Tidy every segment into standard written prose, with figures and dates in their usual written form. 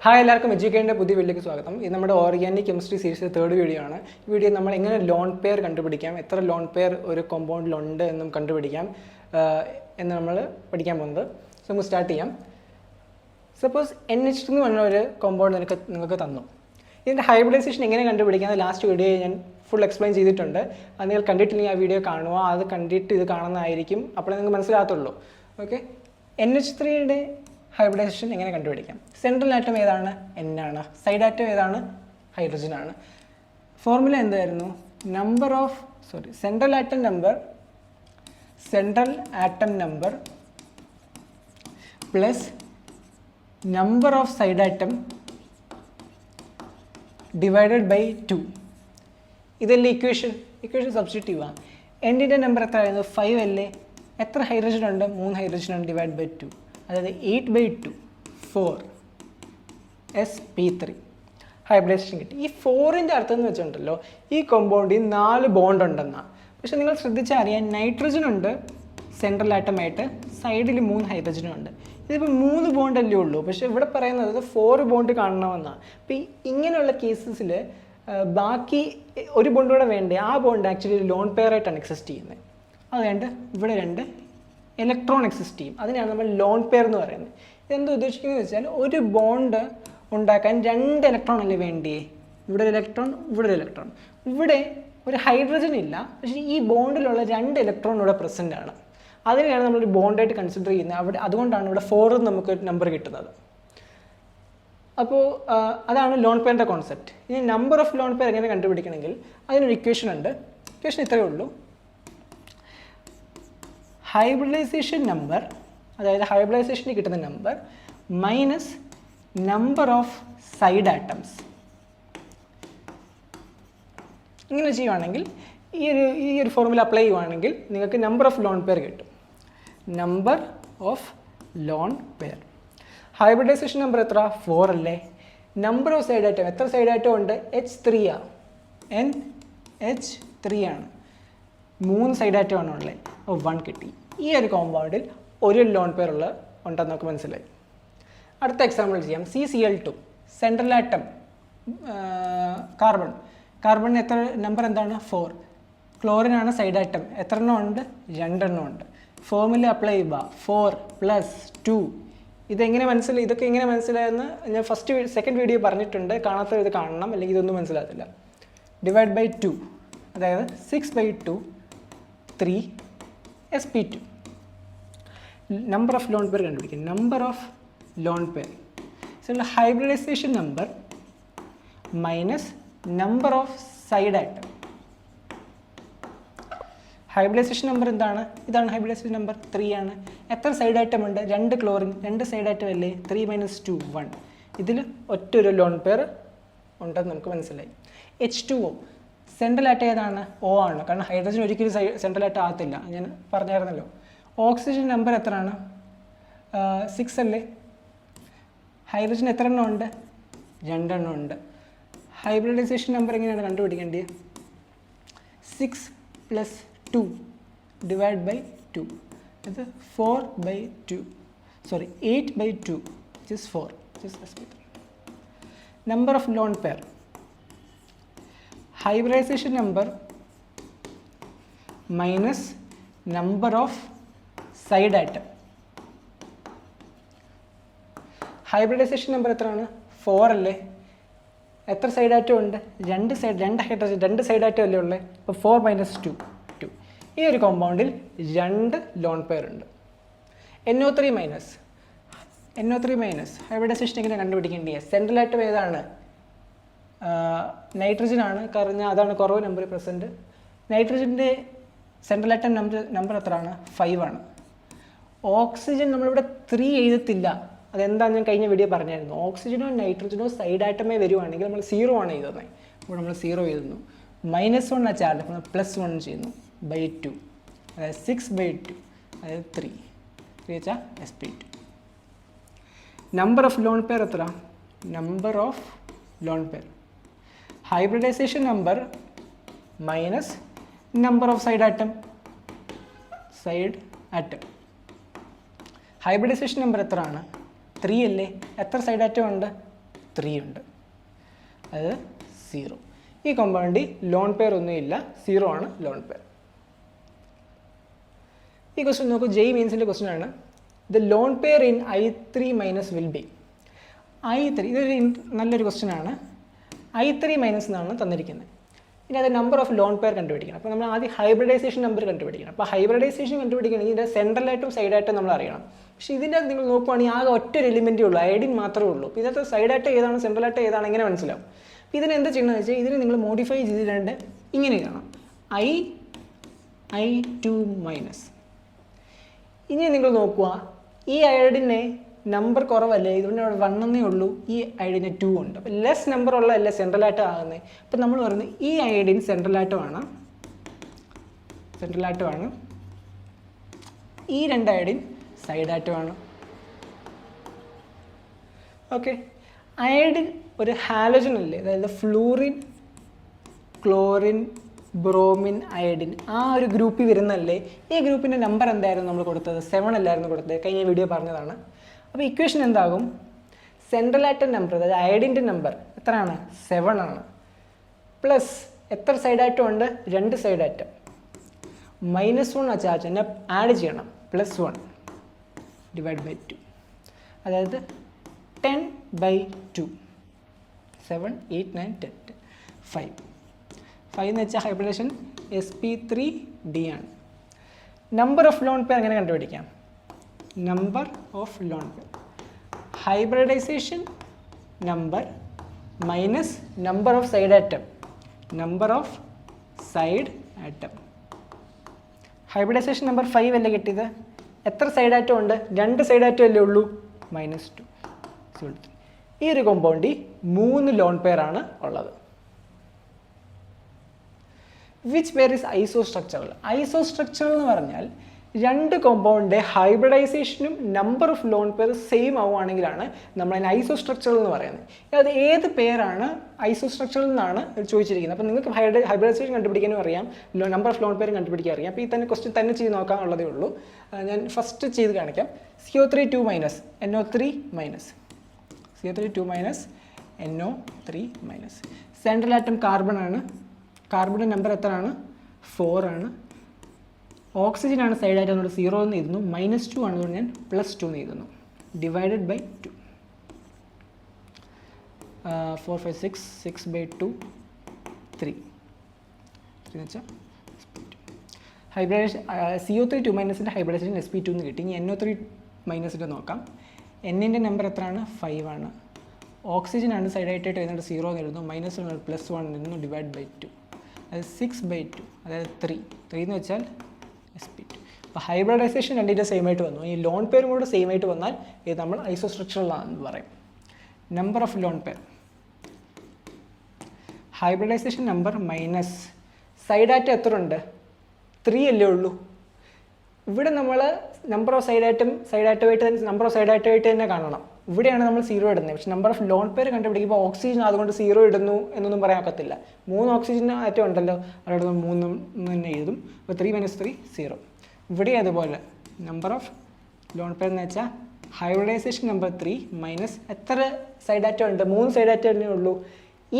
Hi എല്ലാവർക്കും എഡ്യൂക്കേഷൻ്റെ പുതിയ വീഡിയോയ്ക്ക് സ്വാഗതം. ഇത് നമ്മുടെ ഓർഗാനിക് കെമിസ്ട്രി സീരീസിലെ തേർഡ് വീഡിയോ ആണ്. ഈ വീഡിയോ നമ്മൾ എങ്ങനെ ലോൺ പെയർ കണ്ടുപിടിക്കാം, എത്ര ലോൺ പെയർ ഒരു കോമ്പൗണ്ടിലുണ്ട് എന്നും കണ്ടുപിടിക്കാം എന്ന് നമ്മൾ പഠിക്കാൻ പോകുന്നത്. സോ നമുക്ക് സ്റ്റാർട്ട് ചെയ്യാം. സപ്പോസ് NH2 എന്ന് പറഞ്ഞ ഒരു കോമ്പൗണ്ട് നിങ്ങൾക്ക് തന്നു. ഇതിൻ്റെ ഹൈബ്രിഡൈസേഷൻ എങ്ങനെ കണ്ടുപിടിക്കാം ലാസ്റ്റ് വീഡിയോ ഞാൻ ഫുൾ എക്സ്പ്ലെയിൻ ചെയ്തിട്ടുണ്ട്. അത് നിങ്ങൾ കണ്ടിട്ടില്ലെങ്കിൽ ആ വീഡിയോ കാണുക, അത് കണ്ടിട്ട് ഇത് കാണുന്നതായിരിക്കും, അപ്പോഴേ നിങ്ങൾക്ക് മനസ്സിലാകത്തുള്ളൂ. ഓക്കെ, NH3യുടെ ഹൈബ്രിഡൈസേഷൻ എങ്ങനെ കണ്ടുപിടിക്കാം? സെൻട്രൽ ആറ്റം ഏതാണ്? N ആണ്. സൈഡ് ആറ്റം ഏതാണ്? ഹൈഡ്രജൻ ആണ്. ഫോർമുല എന്തായിരുന്നു? Central atom number plus number of side atom divided by 2. ഇതല്ലേ ഇക്വേഷൻ സബ്സ്റ്റിറ്റ്യൂട്ട് ചെയ്യുക. Nൻ്റെ നമ്പർ എത്ര ആയിരുന്നു? 5 അല്ലേ? എത്ര ഹൈഡ്രജൻ ഉണ്ട്? 3 ഹൈഡ്രജൻ ഉണ്ട്. ഡിവൈഡ് ബൈ 2, അതായത് 8/2 4 sp3 ഹൈബ്രിഡൈസേഷൻ കിട്ടി. ഈ 4ൻ്റെ അർത്ഥം എന്ന് വെച്ചിട്ടുണ്ടല്ലോ, ഈ കോമ്പൗണ്ടിൽ 4 ബോണ്ട് ഉണ്ടെന്നാണ്. പക്ഷെ നിങ്ങൾ ശ്രദ്ധിച്ചാൽ അറിയാൻ, നൈട്രജൻ ഉണ്ട് സെൻട്രൽ ആറ്റമായിട്ട്, സൈഡിൽ 3 ഹൈഡ്രജനും ഉണ്ട്. ഇതിപ്പോൾ 3 ബോണ്ടല്ലേ ഉള്ളൂ, പക്ഷേ ഇവിടെ പറയുന്നത് 4 ബോണ്ട് കാണണമെന്നാണ്. അപ്പോൾ ഇങ്ങനെയുള്ള കേസസിൽ ബാക്കി ഒരു ബോണ്ട് കൂടെ വേണ്ടേ? ആ ബോണ്ട് ആക്ച്വലി ഒരു ലോൺ പെയർ ആയിട്ടാണ് എക്സിസ്റ്റ് ചെയ്യുന്നത്. അതുകൊണ്ട് ഇവിടെ 2 ഇലക്ട്രോൺ എക്സിസ്റ്റ് ചെയ്യും. അതിനാണ് നമ്മൾ ലോൺ പെയർ എന്ന് പറയുന്നത്. ഇതെന്താ ഉദ്ദേശിക്കുന്നത് വെച്ചാൽ, ഒരു ബോണ്ട് ഉണ്ടാക്കാൻ 2 ഇലക്ട്രോൺ അല്ലേ വേണ്ടിയേ? ഇവിടെ ഒരു ഇലക്ട്രോൺ, ഇവിടെ ഒരു ഇലക്ട്രോൺ. ഇവിടെ ഒരു ഹൈഡ്രജൻ ഇല്ല, പക്ഷേ ഈ ബോണ്ടിലുള്ള 2 ഇലക്ട്രോൺ ഇവിടെ പ്രസൻ്റ് ആണ്. അതിനെയാണ് നമ്മളൊരു ബോണ്ടായിട്ട് കൺസിഡർ ചെയ്യുന്നത്. അതുകൊണ്ടാണ് ഇവിടെ 4 നമുക്ക് നമ്പർ കിട്ടുന്നത്. അപ്പോൾ അതാണ് ലോൺ പെയറിൻ്റെ കോൺസെപ്റ്റ്. ഇനി നമ്പർ ഓഫ് ലോൺ പെയർ എങ്ങനെ കണ്ടുപിടിക്കണമെങ്കിൽ അതിനൊരു ഇക്വേഷൻ ഉണ്ട്. ഇക്വേഷൻ ഇത്രയേ ഉള്ളൂ. ഹൈബ്രിഡൈസേഷൻ നമ്പർ, അതായത് ഹൈബ്രിഡൈസേഷനിൽ കിട്ടുന്ന number minus number of side atoms. ഇങ്ങനെ ചെയ്യുവാണെങ്കിൽ ഈ ഒരു ഫോർമുല അപ്ലൈ ചെയ്യുവാണെങ്കിൽ നിങ്ങൾക്ക് നമ്പർ ഓഫ് ലോൺ പെയർ കിട്ടും. Number of lone pair. Hybridisation number എത്ര? 4 അല്ലേ? നമ്പർ ഓഫ് സൈഡ് ആറ്റം, എത്ര സൈഡ് ആറ്റം ഉണ്ട്? H3 ആണ്. NH3 ആണ്. 3 സൈഡ് ആറ്റം ആണ് ഉള്ളത്. 1 കിട്ടി. ഈ ഒരു കോമ്പൗണ്ടിൽ ഒരു ലോൺ പെയർ ഉണ്ടെന്ന് നമുക്ക് മനസ്സിലായി. അടുത്ത എക്സാമ്പിൾ ചെയ്യാം. CCl2 സെൻട്രൽ ആറ്റം കാർബൺ എത്ര നമ്പർ എന്താണ്? 4. ക്ലോറിൻ ആണ് സൈഡ് ആറ്റം. എത്ര എണ്ണം ഉണ്ട്? 2 എണ്ണം ഉണ്ട്. ഫോർമുല അപ്ലൈ ചെയ്യുക. 4 + 2. ഇതൊക്കെ എങ്ങനെ മനസ്സിലായെന്ന് ഞാൻ സെക്കൻഡ് വീഡിയോ പറഞ്ഞിട്ടുണ്ട്. കാണാത്തവർ ഇത് കാണണം, അല്ലെങ്കിൽ ഇതൊന്നും മനസ്സിലാകത്തില്ല. ഡിവൈഡ് ബൈ 2, അതായത് 6/2 3 sp2. Number of lone pair കണ്ടുപിടിക്കും. Number of lone pair hybridisation number minus number of side atom. Hybridisation number എന്താണ്? ഇതാണ് ഹൈബ്രിഡൈസേഷൻ നമ്പർ. 3 ആണ്. എത്ര സൈഡ് ആറ്റം ഉണ്ട്? 2 ക്ലോറിൻ, 2 സൈഡ് ആറ്റം അല്ലേ? 3 - 2 1. ഇതിൽ ഒറ്റൊരു ലോൺ പെയർ ഉണ്ടെന്ന് നമുക്ക് മനസ്സിലായി. H2O സെൻട്രൽ ആറ്റം ഏതാണ്? O ആണ്. കാരണം ഹൈഡ്രജൻ ഒരിക്കലും സെൻട്രൽ ആറ്റം ആകത്തില്ല, ഞാൻ പറഞ്ഞായിരുന്നല്ലോ. ഓക്സിജൻ നമ്പർ എത്ര ആണ്? 6 അല്ലേ? ഹൈഡ്രജൻ എത്ര എണ്ണം ഉണ്ട്? 2 എണ്ണം ഉണ്ട്. ഹൈബ്രിഡൈസേഷൻ നമ്പർ എങ്ങനെയാണ് കണ്ടുപിടിക്കേണ്ടത്? 6 + 2 ഡിവൈഡ് ബൈ 2, ഇത് 8/2 which is 4, which is sp3. Number of lone pair. Hybridisation number minus number of side atom. Hybridisation number എത്രയാണ്? 4 അല്ലേ? എത്ര സൈഡ് ആറ്റം ഉണ്ട്? 2 ഹൈഡ്രജൻ, 2 സൈഡ് ആറ്റം അല്ലേ ഉള്ളത്? അപ്പോൾ 4 - 2 2. ഈ ഒരു കോമ്പൗണ്ടിൽ 2 ലോൺ പെയർ ഉണ്ട്. NO3 മൈനസ് ഹൈബ്രിഡൈസേഷൻ എങ്ങനെ കണ്ടുപിടിക്കേണ്ടത്? സെൻട്രൽ ആറ്റം ഏതാണ്? നൈട്രജൻ ആണ്. കാരണം അതാണ് കുറവ് നമ്പർ പ്രസൻറ്റ്. നൈട്രജൻ്റെ സെൻട്രൽ ആറ്റം നമ്പർ എത്രയാണ്? 5 ആണ്. ഓക്സിജൻ നമ്മളിവിടെ 3 എഴുതത്തില്ല. അതെന്താണെന്ന് ഞാൻ കഴിഞ്ഞ വീഡിയോ പറഞ്ഞായിരുന്നു. ഓക്സിജനോ നൈട്രജനോ സൈഡ് ആറ്റമേ വരുവാണെങ്കിൽ നമ്മൾ 0 ആണ് എഴുതുന്നത്. ഇവിടെ നമ്മൾ 0 എഴുതുന്നു. -1 ആ ചാർജ്, നമ്മൾ +1 ചെയ്യുന്നു ബൈ 2, അതായത് 6/2, അതായത് 3 വെച്ചാൽ sp2. Number of lone pair എത്ര? Number of lone pair hybridisation number minus number of side atom. Hybridisation number എത്ര ആണ്? 3 അല്ലേ? എത്ര സൈഡ് ആറ്റം ഉണ്ട്? 3 ഉണ്ട്, അത് 0. ഈ കോമ്പൗണ്ടിൽ ലോൺ പെയർ ഒന്നുമില്ല, 0 ആണ് ലോൺ പെയർ. ഈ ക്വസ്റ്റ്യൻ നോക്കൂ, ജെയ് മീൻസിൻ്റെ ക്വസ്റ്റ്യൻ ആണ്. The lone pair in I3 minus will be I3. ഇതൊരു നല്ലൊരു ക്വസ്റ്റ്യൻ ആണ്. I3 മൈനസ് എന്നാണ് തന്നിരിക്കുന്നത്. ഇനി അത് നമ്പർ ഓഫ് ലോൺ പെയർ കണ്ടുപിടിക്കണം. അപ്പോൾ നമ്മൾ ആദ്യം ഹൈബ്രിഡൈസേഷൻ നമ്പർ കണ്ടുപിടിക്കണം. അപ്പോൾ ഹൈബ്രിഡൈസേഷൻ കണ്ടുപിടിക്കണമെങ്കിൽ ഇതിൻ്റെ സെൻട്രലായിട്ടും സൈഡായിട്ടും നമ്മൾ അറിയണം. പക്ഷേ ഇതിൻ്റെ നിങ്ങൾ നോക്കുവാണെങ്കിൽ ആകെ ഒറ്റ ഒരു എലിമെൻറ്റേ ഉള്ളൂ, അയഡിൻ മാത്രമേ ഉള്ളൂ. അപ്പോൾ ഇതിനകത്ത് സൈഡായിട്ട് ഏതാണ് സെൻട്രലായിട്ട് ഏതാണ് എങ്ങനെ മനസ്സിലാവും? അപ്പോൾ ഇതിന് എന്താ ചെയ്യണമെന്ന് വെച്ചാൽ ഇതിന് നിങ്ങൾ മോഡിഫൈ ചെയ്തിട്ടുണ്ട്, ഇങ്ങനെ എഴുതണം I2 മൈനസ്. ഇനി നിങ്ങൾ നോക്കുക, ഈ അയഡിനെ നമ്പർ കുറവല്ലേ, ഇതുകൊണ്ട് അവിടെ 1 എന്നേ ഉള്ളൂ, ഈ അയഡിന് 2 ഉണ്ട്. അപ്പോൾ ലെസ് നമ്പർ ഉള്ളതല്ലേ സെൻട്രലായിട്ട് ആകുന്നത്. അപ്പോൾ നമ്മൾ പറയുന്നത് ഈ അയഡിൻ സെൻട്രലായിട്ട് വേണം, ഈ 2 അയഡിൻ സൈഡായിട്ട് വേണം. ഓക്കെ, അയഡിൻ ഒരു ഹാലോജൻ അല്ലേ, അതായത് ഫ്ലൂറിൻ, ക്ലോറിൻ, ബ്രോമിൻ, അയഡിൻ, ആ ഒരു ഗ്രൂപ്പിൽ വരുന്നല്ലേ. ഈ ഗ്രൂപ്പിൻ്റെ നമ്പർ എന്തായിരുന്നു നമ്മൾ കൊടുത്തത്? 7 അല്ലായിരുന്നു കൊടുത്തത്, കഴിഞ്ഞ വീഡിയോ പറഞ്ഞതാണ്. അപ്പോൾ ഇക്വേഷൻ എന്താകും? സെൻട്രൽ ആറ്റം നമ്പർ, അതായത് അയഡിൻ്റെ നമ്പർ എത്രയാണ്? 7 ആണ്. പ്ലസ് എത്ര സൈഡാറ്റം ഉണ്ട്? 2 സൈഡാറ്റം. -1 ആ ചാർജ് എന്നെ ആഡ് ചെയ്യണം, +1 ഡിവൈഡ് ബൈ 2, അതായത് 10/2. 7, 8, 9, 10, 5 എന്ന് വെച്ചാൽ ഹൈബ്രിഡേഷൻ sp3d ആണ്. നമ്പർ ഓഫ് ലോൺ പെയർ എങ്ങനെ കണ്ടുപിടിക്കാം? Number of lone pair, hybridisation number minus number of side atom, hybridisation number 5 അല്ലേ കിട്ടിയത്. എത്ര സൈഡ് ആറ്റം ഉണ്ട്? 2 സൈഡ് ആറ്റം അല്ലേ ഉള്ളൂ, -2. ഈ ഒരു കോമ്പൗണ്ടിൽ 3 ലോൺ പെയർ ആണ് ഉള്ളത്. Which pair is isostructural? Isostructural എന്ന് പറഞ്ഞാൽ 2 കോമ്പൗണ്ടിൻ്റെ ഹൈബ്രിഡൈസേഷനും number of lone pair same ആവുകയാണെങ്കിലാണ് നമ്മൾ അതിന് ഐസോസ്ട്രക്ചറൽ എന്ന് പറയുന്നത്. അത് ഏത് പെയറാണ് ഐസോസ്ട്രക്ചറൽ എന്നാണ് ചോദിച്ചിരിക്കുന്നത്. അപ്പോൾ നിങ്ങൾക്ക് ഹൈബ്രിഡൈസേഷൻ കണ്ടുപിടിക്കാനും അറിയാം, നമ്പർ ഓഫ് ലോൺ പെയർ കണ്ടുപിടിക്കാൻ അറിയാം. അപ്പോൾ ഈ തന്നെ ക്വസ്റ്റ്യൻ തന്നെ ചെയ്ത് നോക്കാനുള്ളതേ ഉള്ളൂ. ഞാൻ ഫസ്റ്റ് ചെയ്ത് കാണിക്കാം. CO3 2 minus NO3 minus, CO3 2 minus NO3 minus. Central atom carbon ആണ്, കാർബണിൻ്റെ നമ്പർ എത്രയാണ്? 4 ആണ്. ഓക്സിജൻ ആണ് സൈഡ് ആയിട്ട് നമ്മൾ 0 എന്ന് എഴുതുന്നു, -2 ആണെന്നുകൊണ്ട് ഞാൻ +2 എന്ന് എഴുതുന്നു, ഡിവൈഡഡ് ബൈ 2. 4, 5, 6, 6/2, 3 എന്ന് വെച്ചാൽ ഹൈബ്രിഡേഷൻ. CO3 2 മൈനസിൻ്റെ ഹൈബ്രിഡേഷൻ sp2 എന്ന് കിട്ടി. ഇനി NO3 മൈനസിൻ്റെ നോക്കാം. എന്നിൻ്റെ നമ്പർ എത്രയാണ്? 5 ആണ്. ഓക്സിജൻ ആണ് സൈഡായിട്ട് എഴുതുന്നത് 0 എന്ന് എഴുതുന്നു, -1 എഴുതുന്നു, ഡിവൈഡ് ബൈ 2, അതായത് 6/2, അതായത് 3 എന്ന് വെച്ചാൽ sp2. അപ്പോൾ ഹൈബ്രിഡൈസേഷൻ രണ്ടിൻ്റെ സെയിം ആയിട്ട് വന്നു. ഈ ലോൺ പെയറും കൂടെ സെയിം ആയിട്ട് വന്നാൽ ഇത് നമ്മൾ ഐസോസ്ട്രക്ചറലാണെന്ന് പറയും. Number of lone pair, hybridisation number minus side atom എത്ര ഉണ്ട്? 3 അല്ലേ ഉള്ളൂ. ഇവിടെ നമ്മൾ നമ്പർ ഓഫ് സൈഡാറ്റമായിട്ട് തന്നെ കാണണം. ഇവിടെയാണ് നമ്മൾ 0 ഇടുന്നത്. പക്ഷേ നമ്പർ ഓഫ് ലോൺ പെയർ കണ്ടുപിടിക്കുമ്പോൾ ഓക്സിജൻ അതുകൊണ്ട് 0 ഇടുന്നു എന്നൊന്നും പറയാൻ ഒക്കത്തില്ല. 3 ഓക്സിജൻ ആറ്റം ഉണ്ടല്ലോ, അവിടെ 3 തന്നെ എഴുതും. അപ്പോൾ 3 - 3 0. ഇവിടെ അതുപോലെ നമ്പർ ഓഫ് ലോൺ പെയർ എന്ന് വെച്ചാൽ ഹൈബ്രിഡൈസേഷൻ നമ്പർ 3 മൈനസ് എത്ര സൈഡാറ്റം ഉണ്ട്? 3 സൈഡാറ്റം തന്നെ ഉള്ളൂ.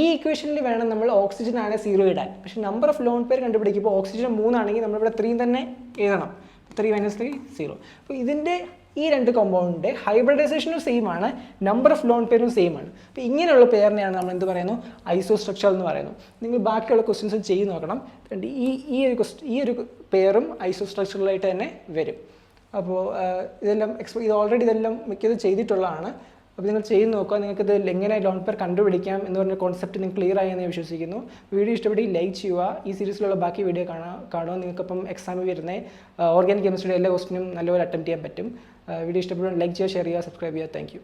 ഈ ഇക്വേഷനിൽ വേണം നമ്മൾ ഓക്സിജൻ ആണ് 0 ഇടാൻ. പക്ഷേ നമ്പർ ഓഫ് ലോൺ പെയർ കണ്ടുപിടിക്കുമ്പോൾ ഓക്സിജൻ 3 ആണെങ്കിൽ നമ്മളിവിടെ 3 തന്നെ എഴുതണം. 3 - 3 0. അപ്പോൾ ഇതിൻ്റെ ഈ 2 കോമ്പൗണ്ടിൻ്റെ ഹൈബ്രിഡൈസേഷനും സെയിം ആണ്, നമ്പർ ഓഫ് ലോൺ പെയറും സെയിം ആണ്. അപ്പോൾ ഇങ്ങനെയുള്ള പെയറിനെയാണ് നമ്മൾ എന്ത് പറയുന്നു? ഐസോസ്ട്രക്ചറൽ എന്ന് പറയുന്നു. നിങ്ങൾ ബാക്കിയുള്ള ക്വസ്റ്റ്യൻസ് ചെയ്ത് നോക്കണം. ഈ ഒരു പെയറും ഐസോസ്ട്രക്ചറലായിട്ട് തന്നെ വരും. അപ്പോൾ ഇത് ഓൾറെഡി ഇതെല്ലാം മിക്കത് ചെയ്തിട്ടുള്ളതാണ്. അപ്പോൾ നിങ്ങൾ ചെയ്ത് നോക്കുക. നിങ്ങൾക്ക് ഇത് എങ്ങനെ ലോൺ പെയർ കണ്ടുപിടിക്കാം എന്ന് പറഞ്ഞ കോൺസെപ്റ്റ് നിങ്ങൾക്ക് ക്ലിയർ ആയി എന്ന് ഞാൻ വിശ്വസിക്കുന്നു. വീഡിയോ ഇഷ്ടപ്പെട്ട് ലൈക്ക് ചെയ്യുക. ഈ സീരീസിലുള്ള ബാക്കി വീഡിയോ കാണുക. നിങ്ങൾക്കിപ്പം എക്സാമിൽ വരുന്ന ഓർഗാനിക് കെമിസ്ട്രിയുടെ എല്ലാ ക്വസ്റ്റിനും നല്ലപോലെ അറ്റംപ്റ്റ് ചെയ്യാൻ പറ്റും. വീഡിയോ ഇഷ്ടപ്പെടുമ്പോൾ ലൈക്ക് ചെയ്യുക, ഷെയർ ചെയ്യുക, സബ്സ്ക്രൈബ് ചെയ്യുക. Thank you.